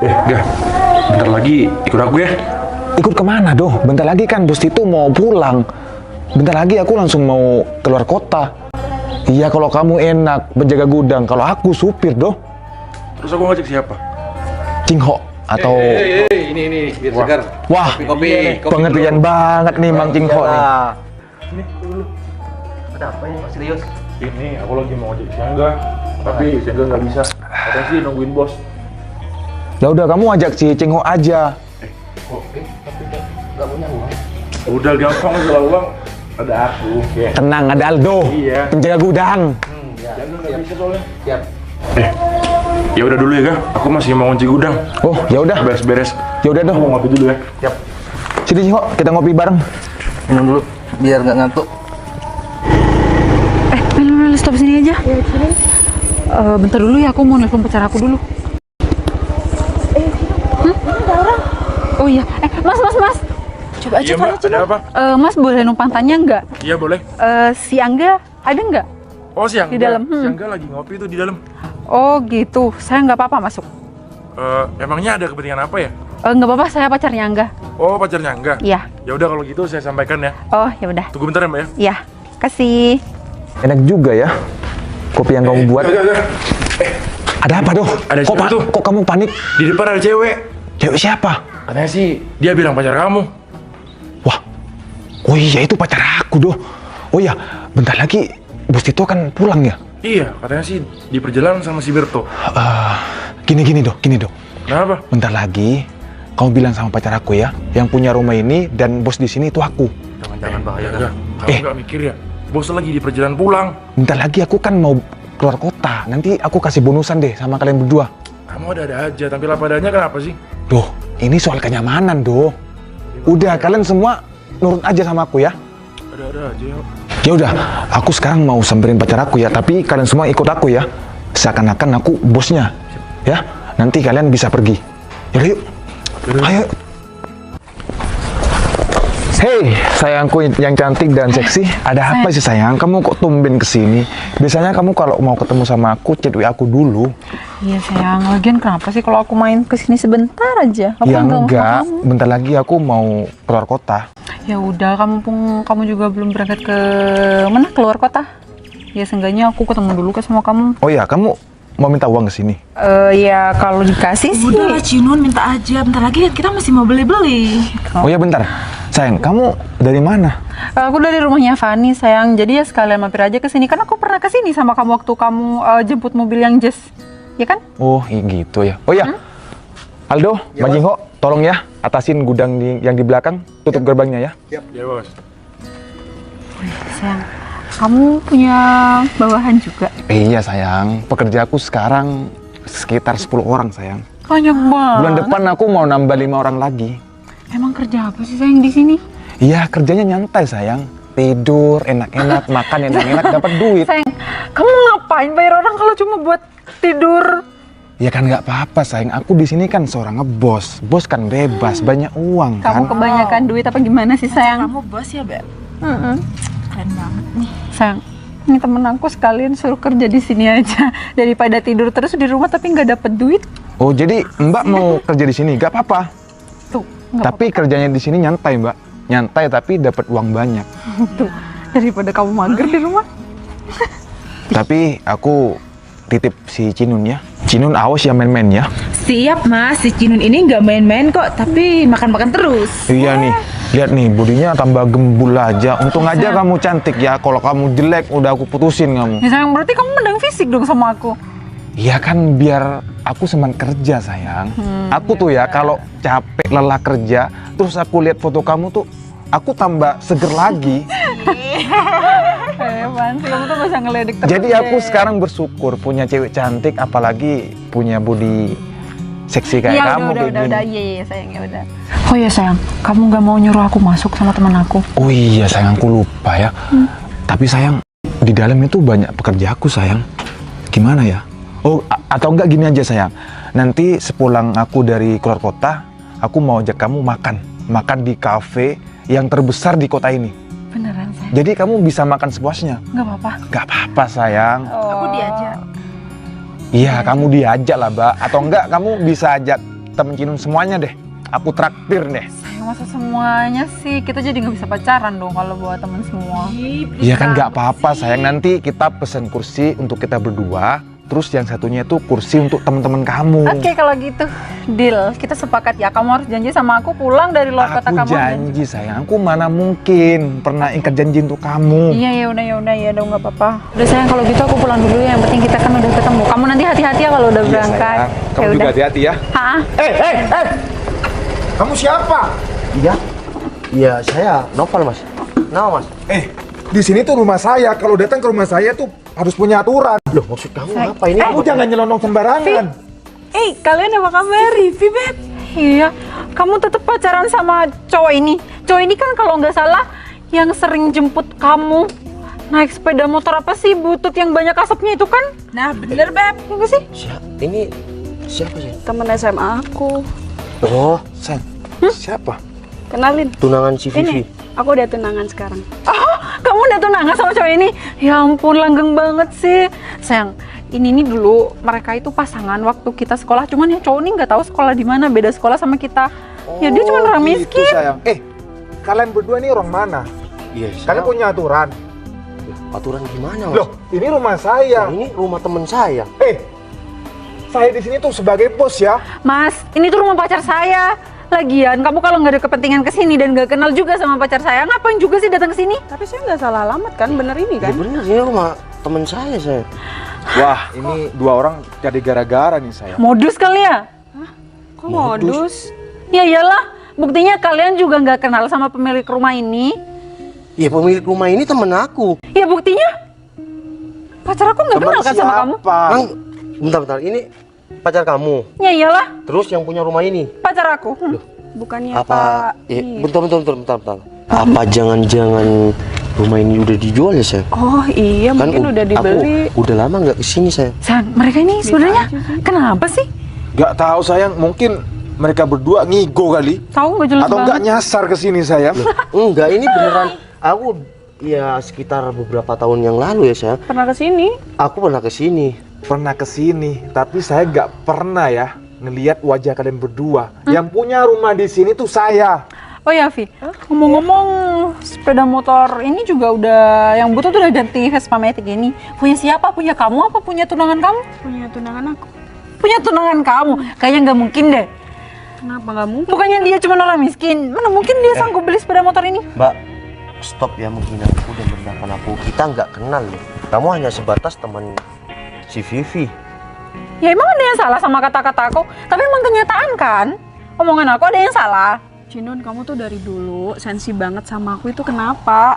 Gah, bentar lagi ikut aku ya. Ikut kemana doh? Bentar lagi kan bos itu mau pulang. Bentar lagi aku langsung mau keluar kota. Iya kalau kamu enak menjaga gudang, kalau aku supir doh. Terus aku ngajak siapa? Cingho atau Ini biar segar. wah Kopi. pengertian banget nih Mang Cingho nih. Ini dulu. Ada apa ya? Serius? Ini aku lagi mau ngajak Siangga, tapi Siangga nggak bisa. Katanya sih nungguin bos. Ya udah kamu ajak si Cingho aja. Tapi nggak punya uang. Udah gampang soal uang. Ada aku. Ya. Tenang, ada Aldo. Iya. Penjaga gudang. Siangga nggak bisa soalnya. Siap. Ya udah dulu ya, Gah. Aku masih mau ngunci gudang. Oh, ya udah. Beres-beres. Ya udah Aku doh. mau ngopi dulu ya. Siap. Sini Cingho, kita ngopi bareng. Minum dulu biar nggak ngantuk. Mel, stop sini aja. Ya, sini. Bentar dulu ya, aku mau nelfon pacar aku dulu. Ada orang. Oh iya. Mas. Coba aja Iya, Mbak. Ada apa? Mas boleh numpang tanya nggak? Iya, boleh. Si Angga ada nggak? Oh, Siangga. Di dalam, Siangga lagi ngopi tuh di dalam. Oh gitu. Saya nggak apa-apa masuk. Emangnya ada kepentingan apa ya? Nggak apa-apa, saya pacarnya Angga. Oh, pacarnya Angga. Iya. Ya udah kalau gitu saya sampaikan ya. Oh ya udah. Tunggu bentar ya, Mbak ya. Iya. Kasih. Enak juga ya kopi yang kamu buat. Gak. Ada apa doh? Ada kok, siapa tuh? kok kamu panik? Di depan ada cewek. Cewek siapa? Katanya sih dia bilang pacar kamu. Wah, oh iya itu pacar aku doh. Oh iya, bentar lagi bos Tito kan pulang ya? Iya, katanya sih di perjalanan sama si Berto. Gini doh. Kenapa? Bentar lagi kamu bilang sama pacar aku ya, yang punya rumah ini dan bos di sini itu aku. Jangan bahaya Enggak, kan? kamu nggak mikir ya? Bos lagi di perjalanan pulang. Bentar lagi aku kan mau keluar kota. Nanti aku kasih bonusan deh sama kalian berdua. Kamu ada aja, tampil apa adanya kenapa sih? Doh, ini soal kenyamanan doh. Udah kalian semua nurut aja sama aku ya. Ada aja. Ya udah, aku sekarang mau samperin pacar aku ya, tapi kalian semua ikut aku ya. Seakan-akan aku bosnya. Ya, nanti kalian bisa pergi. Yaudah yuk. Ayo. Hei, sayangku yang cantik dan seksi. Ada apa sih sayang? Kamu kok tumben kesini? Biasanya kamu kalau mau ketemu sama aku, chat WA aku dulu. Iya sayang. Lagian kenapa sih kalau aku main kesini sebentar aja? Aku Ya nggak mau sama enggak, kamu. bentar lagi aku mau keluar kota. Ya udah, kamu juga belum berangkat ke mana? Keluar kota? Ya seenggaknya aku ketemu dulu ke sama kamu. Oh ya, kamu mau minta uang ke sini? Ya kalau dikasih sih. Udah Cinun, minta aja. Bentar lagi kita masih mau beli-beli. Oh ya bentar, sayang, kamu dari mana? Aku dari rumahnya Fani sayang. Jadi ya sekalian mampir aja ke sini. Kan aku pernah ke sini sama kamu waktu kamu jemput mobil yang Jazz. Ya kan? Oh gitu ya. Oh ya, Aldo, Ya, Bang Jingho, tolong ya atasin gudang yang di belakang, tutup gerbangnya ya. Ya, Bos. Sayang, kamu punya bawahan juga? Iya sayang, pekerjaku sekarang sekitar 10 orang sayang. Banyak banget. Bulan depan aku mau nambah 5 orang lagi. Emang kerja apa sih sayang di sini? Iya kerjanya nyantai sayang, tidur enak-enak, makan enak-enak, dapat duit. Sayang, kamu ngapain bayar orang kalau cuma buat tidur? Ya kan nggak apa-apa sayang, aku di sini kan seorang ngebos, bos kan bebas, banyak uang Kamu kan. kebanyakan duit apa gimana sih sayang? Kamu bos ya, Beb? Keren banget nih. Sayang, ini temen aku sekalian suruh kerja di sini aja daripada tidur terus di rumah tapi nggak dapet duit. Oh jadi Mbak mau kerja di sini, nggak apa-apa. Tuh, nggak Tapi kerjanya di sini nyantai Mbak, nyantai tapi dapat uang banyak. apa-apa. Tuh, daripada kamu mager di rumah. Tapi aku titip si Cinun ya. Cinun awas ya main-main ya. Siap, Mas. Si Cinun ini nggak main-main kok, tapi makan-makan terus. Iya nih, lihat nih bodinya tambah gembul aja. Untung aja kamu cantik ya. Kalau kamu jelek udah aku putusin kamu. Ya sayang, berarti kamu mending fisik dong sama aku. Iya kan biar aku semangat kerja sayang. Aku tuh ya kalau capek lelah kerja, terus aku lihat foto kamu tuh, aku tambah seger lagi. Apaan sih, kamu tuh gak usah ngeledek terus. Jadi aku deh. sekarang bersyukur punya cewek cantik, apalagi punya body seksi kayak Iya kamu kayak gini. udah, iya sayang ya udah. Oh iya sayang, kamu nggak mau nyuruh aku masuk sama teman aku? Oh iya sayang, aku lupa ya. Tapi sayang, di dalam itu banyak pekerja aku sayang. Gimana ya? Oh atau enggak gini aja sayang. Nanti sepulang aku dari keluar kota, aku mau ajak kamu makan di kafe yang terbesar di kota ini. Beneran sayang? Jadi kamu bisa makan sepuasnya. Nggak apa-apa. Gak apa-apa sayang. Aku diajak. Iya, kamu diajak lah, Mbak. Atau enggak kamu bisa ajak temen Cinun semuanya deh. Aku traktir deh. Sayang, masa semuanya sih? Kita jadi nggak bisa pacaran dong kalau buat temen semua. Iya kan nggak apa-apa sayang, nanti kita pesen kursi untuk kita berdua. Terus yang satunya itu kursi untuk teman-teman kamu. Oke, kalau gitu deal. Kita sepakat ya. Kamu harus janji sama aku pulang dari luar kota kamu. Aku janji sayang, aku mana mungkin pernah ingkar janji untuk kamu. Iya, ya udah nggak apa-apa. Udah sayang, kalau gitu aku pulang dulu ya. Yang penting kita kan udah ketemu. Kamu nanti hati-hati ya kalau udah berangkat. Sayang. Kamu Ya juga udah. hati-hati ya. Ha? Kamu siapa? Iya, saya Novel, Mas. Nama, Mas. Di sini tuh rumah saya. Kalau datang ke rumah saya tuh harus punya aturan. Loh, maksud kamu apa ini? Kamu jangan nyelonong sembarangan. Kalian apa kabar? Rivi, Beb. Iya, kamu tetap pacaran sama cowok ini. Cowok ini kan kalau nggak salah yang sering jemput kamu naik sepeda motor apa sih, butut yang banyak asapnya itu kan? Nah, bener, Beb. Enggak sih? Ini siapa sih? Temen SMA aku. Oh, Sayang, siapa? Kenalin. tunangan si Vivi. Aku udah tunangan sekarang. Oh, kamu udah tunangan sama cowok ini? Ya ampun, langgeng banget sih. Sayang, ini nih dulu mereka itu pasangan waktu kita sekolah. Cuman ya cowok ini nggak tahu sekolah di mana, beda sekolah sama kita. Ya dia cuma orang gitu, miskin. sayang. Kalian berdua ini orang mana? Iya, Kalian punya aturan. aturan gimana, Mas? Loh, ini rumah saya. Ini rumah teman saya. Saya di sini tuh sebagai bos ya. Mas, ini tuh rumah pacar saya. Lagian, kamu kalau nggak ada kepentingan kesini dan nggak kenal juga sama pacar saya, ngapain juga sih datang ke sini? Tapi saya nggak salah alamat kan? Bener ini Ya kan? bener, ini rumah teman saya. Wah, ini dua orang jadi gara-gara nih saya. Modus kali ya? Kok modus? Ya iyalah, buktinya kalian juga nggak kenal sama pemilik rumah ini. Ya pemilik rumah ini temen aku. Ya buktinya, pacar aku nggak kenal kan sama kamu? Bang, bentar, ini pacar kamu. Ya iyalah, Terus yang punya rumah ini. pacar aku. Bukannya Apa? Pak? Bentar. Apa jangan-jangan rumah ini udah dijual ya, saya? Oh iya, mungkin udah dibeli. Aku udah lama nggak kesini, saya. Sayang, mereka ini sebenarnya kenapa sih? Gak tahu sayang, mungkin mereka berdua ngigo kali. Tahu nggak jelas Atau nggak banget. nyasar ke sini sayang. Enggak, ini beneran. Aku ya sekitar beberapa tahun yang lalu ya, saya. Pernah kesini? Aku pernah kesini. Pernah kesini, tapi saya nggak pernah ya ngelihat wajah kalian berdua. Yang punya rumah di sini tuh saya. Oh ya, Vi, ngomong-ngomong sepeda motor ini juga udah, yang butuh tuh udah ganti Vespa Matic ini. Punya siapa? Punya kamu apa punya tunangan kamu? Punya tunangan aku. Punya tunangan kamu? Kayaknya nggak mungkin deh. Kenapa nggak mungkin? Bukannya dia cuma orang miskin, mana mungkin dia sanggup beli sepeda motor ini? Mbak, stop ya menghina aku dan merendahkan aku. Kita nggak kenal loh. Kamu hanya sebatas teman si Vivi. Ya emang ada yang salah sama kata-kata aku? Tapi emang kenyataan kan? Omongan aku ada yang salah. Cinun, kamu tuh dari dulu sensi banget sama aku, itu kenapa?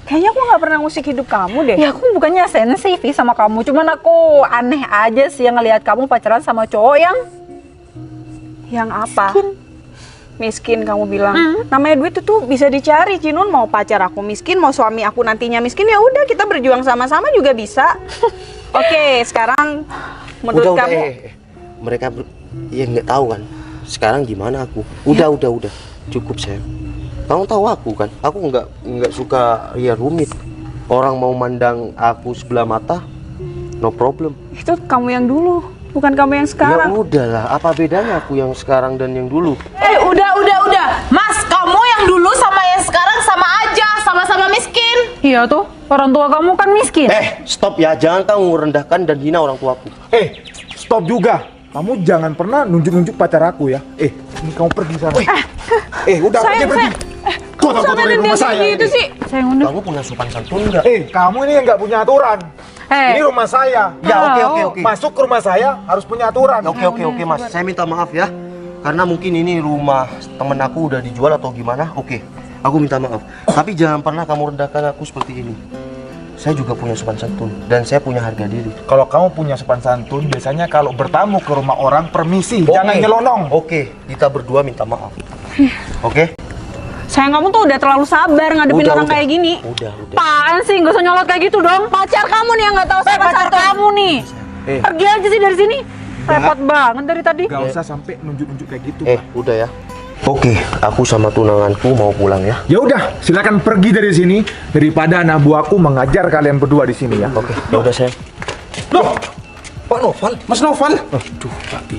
Kayaknya aku nggak pernah ngusik hidup kamu deh. Ya aku bukannya sensi Vi sama kamu, cuman aku aneh aja sih yang ngelihat kamu pacaran sama cowok Yang apa? Miskin kamu bilang. Namanya duit itu bisa dicari, Cinun. Mau pacar aku miskin, mau suami aku nantinya miskin, ya udah kita berjuang sama-sama juga bisa. Oke, sekarang menurut udah, kamu mereka ya nggak tahu kan. Sekarang gimana aku? Udah. Cukup, saya. Kamu tahu aku kan? Aku nggak suka ya rumit. Orang mau mandang aku sebelah mata, no problem. itu kamu yang dulu, bukan kamu yang Ya sekarang. udahlah, apa bedanya aku yang sekarang dan yang dulu? Udah. Mas, kamu yang dulu sama yang sekarang sama aja, sama-sama miskin. Iya tuh, orang tua kamu kan miskin. Stop ya, jangan kamu merendahkan dan hina orang tuaku. Stop juga. Kamu jangan pernah nunjuk-nunjuk pacar aku ya. Ini kamu pergi sana. Udah pergi. Kau tahu dari rumah saya. Gitu sih. Sayang udah. Kamu punya sopan santun nggak? Kamu ini yang nggak punya aturan. Ini rumah saya. Ya oke. Masuk ke rumah saya harus punya aturan. Oke Mas, saya minta maaf ya. Karena mungkin ini rumah temen aku udah dijual atau gimana. Oke, aku minta maaf. Tapi jangan pernah kamu rendahkan aku seperti ini. Saya juga punya sopan santun dan saya punya harga diri. Kalau kamu punya sopan santun, biasanya kalau bertamu ke rumah orang permisi, jangan nyelonong. Oke, kita berdua minta maaf. Oke? Sayang, kamu tuh udah terlalu sabar ngadepin orang kayak gini. Udah. Apaan sih, nggak usah nyolot kayak gitu dong. Pacar kamu nih yang nggak tahu sama Pacar kamu nih. Pergi aja sih dari sini. Repot banget dari tadi. Gak usah sampai nunjuk-nunjuk kayak gitu. Udah ya. Oke, aku sama tunanganku mau pulang ya. Ya udah, silakan pergi dari sini daripada anak buahku mengajar kalian berdua di sini ya. Oke, ya udah sayang. Loh, Pak Noval? Mas Noval? Aduh,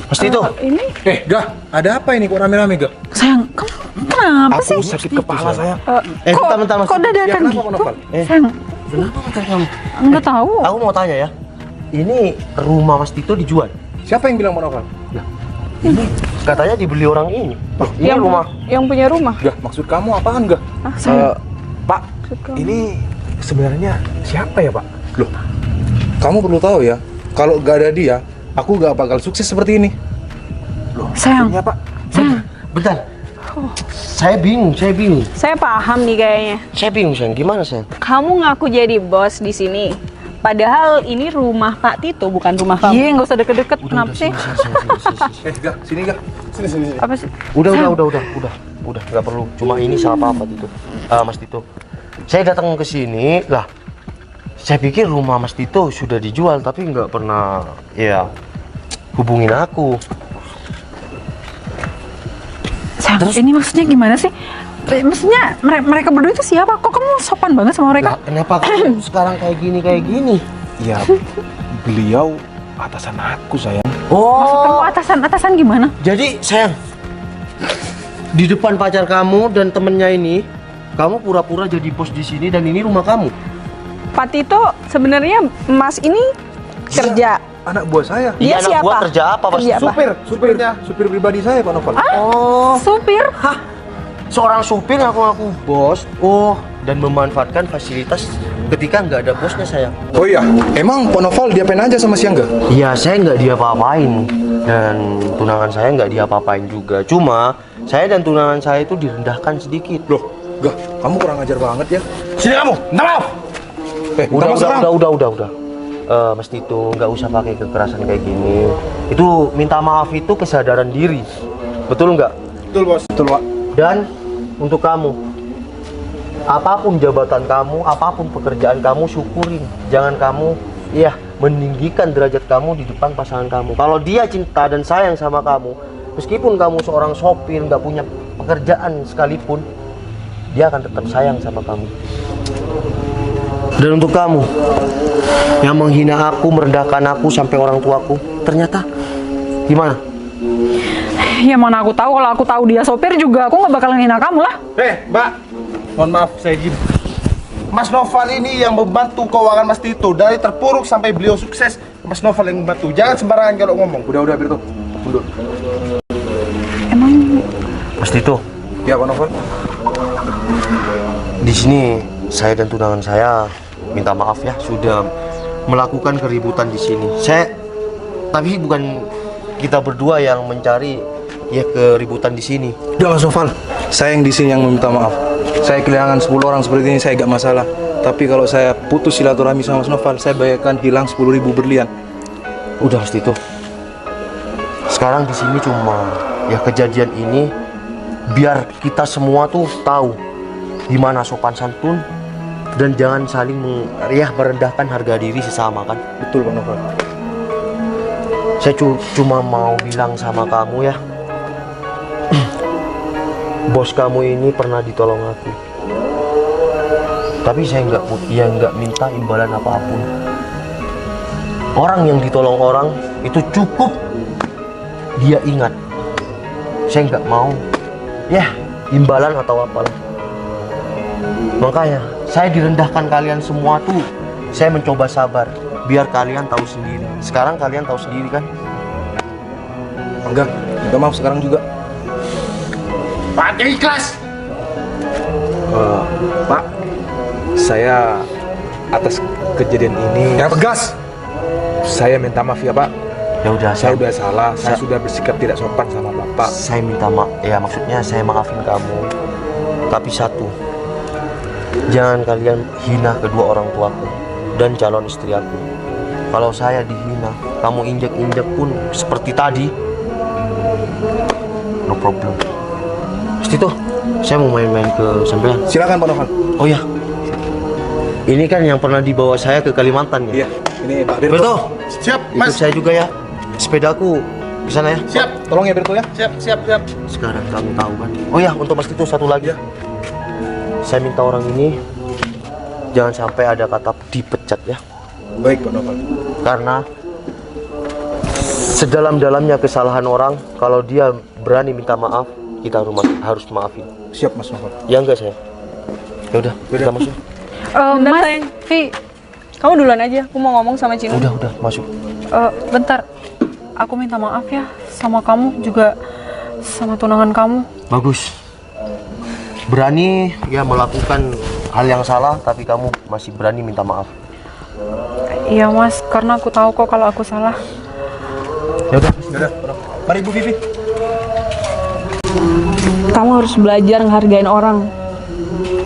Mas Tito. Ini Gah, ada apa ini kok rame-rame, Gah? Sayang, kamu kenapa sih? Aku sakit kepala sayang. Bentar, Mas. Kok dadakan kenapa, gitu? Pak Noval? Sayang, Kenapa pacar kamu? nggak tahu. Aku mau tanya ya. Ini rumah Mas Tito dijual? Siapa yang bilang Pak Noval? Ini katanya dibeli orang ini. Ini rumah. yang punya rumah. Gah, maksud kamu apaan, Gah? Pak, ini sebenarnya siapa ya Pak? Loh, kamu perlu tahu ya, kalau gak ada dia, aku gak bakal sukses seperti ini. Sayang, Iya Pak. sayang. Bentar. Saya bingung. Saya paham nih kayaknya. Saya bingung, sayang. Gimana, sayang? Kamu ngaku jadi bos di sini. Padahal ini rumah Pak Tito, bukan rumah kamu. Iya, nggak usah deket-deket. Kenapa sih? Gah, sini Gah. Sini. Apa sih? Udah, nggak perlu. Cuma ini salah apa Tito? Mas Tito. Saya datang ke sini lah. Saya pikir rumah Mas Tito sudah dijual, tapi nggak pernah ya hubungin aku. Sayang, ini maksudnya gimana sih? Maksudnya mereka berdua itu siapa? Kok kamu sopan banget sama mereka? Lah, kenapa kamu sekarang kayak gini? Ya, beliau atasan aku sayang. Maksud kamu Oh, atasan gimana? jadi sayang, di depan pacar kamu dan temennya ini, kamu pura-pura jadi bos di sini dan ini rumah kamu. Pak Tito, sebenarnya Mas ini kerja. Anak buah saya. Dia Iya, anak siapa? buah kerja apa, Mas? Kerja apa? Supir pribadi saya, Pak Noval. Oh, Supir? seorang supir ngaku-ngaku bos. Oh, dan memanfaatkan fasilitas ketika nggak ada bosnya, sayang. Oh iya, emang Pak Noval diapain aja sama si Angga? Iya, saya nggak diapa-apain dan tunangan saya nggak diapa-apain juga. Cuma saya dan tunangan saya itu direndahkan sedikit. Loh, Gah, kamu kurang ajar banget ya. Sini kamu, minta maaf. Udah. Mas Tito, nggak usah pakai kekerasan kayak gini. Itu minta maaf itu kesadaran diri, betul nggak? Betul, Bos. Betul, Pak. Dan untuk kamu, apapun jabatan kamu, apapun pekerjaan kamu, syukurin. Jangan kamu, meninggikan derajat kamu di depan pasangan kamu. Kalau dia cinta dan sayang sama kamu, meskipun kamu seorang sopir, nggak punya pekerjaan sekalipun, dia akan tetap sayang sama kamu. Dan untuk kamu yang menghina aku, merendahkan aku sampai orang tuaku, ternyata gimana? Ya mana aku tahu, kalau aku tahu dia sopir juga aku nggak bakalan hina kamu lah. Mbak, mohon maaf saya izin. Mas Noval ini yang membantu keuangan Mas Tito dari terpuruk sampai beliau sukses. Mas Noval yang membantu. Jangan sembarangan kalau ngomong. Udah, Birto. Mundur. Emang Mas Tito, Ya, Pak Noval. di sini saya dan tunangan saya minta maaf ya sudah melakukan keributan di sini. Tapi bukan kita berdua yang mencari keributan di sini. Udah, Mas Noval. Saya yang di sini yang meminta maaf. Saya kehilangan 10 orang seperti ini, saya gak masalah. Tapi kalau saya putus silaturahmi sama Mas Noval, saya bayarkan hilang 10.000 berlian. Udah, Mas Tito. Sekarang di sini cuma kejadian ini biar kita semua tuh tahu gimana sopan santun dan jangan saling merendahkan harga diri sesama, kan? Betul, Pak Noval. Saya cuma mau bilang sama kamu ya, bos kamu ini pernah ditolong aku, tapi saya nggak minta imbalan apapun. Orang yang ditolong orang itu cukup dia ingat. Saya nggak mau imbalan atau apalah. Makanya saya direndahkan kalian semua tuh, saya mencoba sabar biar kalian tahu sendiri. Sekarang kalian tahu sendiri kan? Enggak, minta maaf sekarang juga. Pak, ikhlas. Pak, saya atas kejadian ini Yang tegas. saya minta maaf ya Pak. Ya udah, Saya udah salah, saya Sa- sudah bersikap tidak sopan sama Bapak. saya minta maaf. Ya maksudnya saya maafin kamu. Tapi satu, jangan kalian hina kedua orang tuaku dan calon istri aku. Kalau saya dihina, kamu injek-injek pun seperti tadi, no problem. Terus itu, saya mau main-main ke sampean. Silakan, Pak Noval. Oh ya, ini kan yang pernah dibawa saya ke Kalimantan ya? Iya, ini Pak Birto. Birto, Siap, ikut Mas. saya juga ya. Sepedaku ke sana ya. Siap. Tolong ya, Birto ya. Siap. Sekarang kamu tahu kan? Oh ya, untuk Mas Tito satu lagi. Saya minta orang ini jangan sampai ada kata dipecat ya. Baik, Pak Noval. Karena sedalam-dalamnya kesalahan orang, kalau dia berani minta maaf, kita harus maafin. Siap Mas Novel. Ya enggak saya? Ya udah, kita masuk. Bentar, Mas, sayang. Vi, Kamu duluan aja, aku mau ngomong sama Cinun. Udah masuk. bentar. Aku minta maaf ya sama kamu juga sama tunangan kamu. Bagus. Berani ya melakukan hal yang salah, tapi kamu masih berani minta maaf. Iya Mas, karena aku tahu kok kalau aku salah. Ya udah. Mari Bu Vivi. Kamu harus belajar ngehargain orang.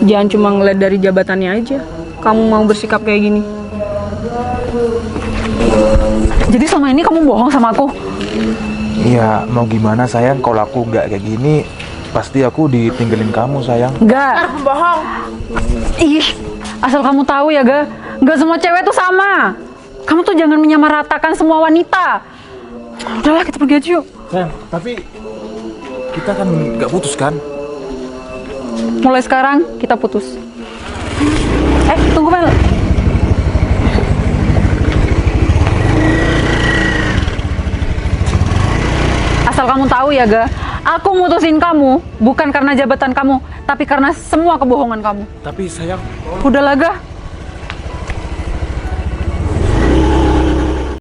Jangan cuma ngeliat dari jabatannya aja. Kamu mau bersikap kayak gini. Jadi selama ini kamu bohong sama aku? Iya, mau gimana sayang, kalau aku nggak kayak gini, pasti aku ditinggalin kamu sayang. Enggak. Bohong. Ih, asal kamu tahu ya, Ga. Enggak semua cewek tuh sama. Kamu tuh jangan menyamaratakan semua wanita. Udahlah, kita pergi aja yuk. Sayang, tapi kita kan nggak putus kan? Mulai sekarang kita putus. Tunggu Mel. Asal kamu tahu ya, Ga. Aku mutusin kamu bukan karena jabatan kamu, tapi karena semua kebohongan kamu. Tapi sayang, Udahlah, Ga.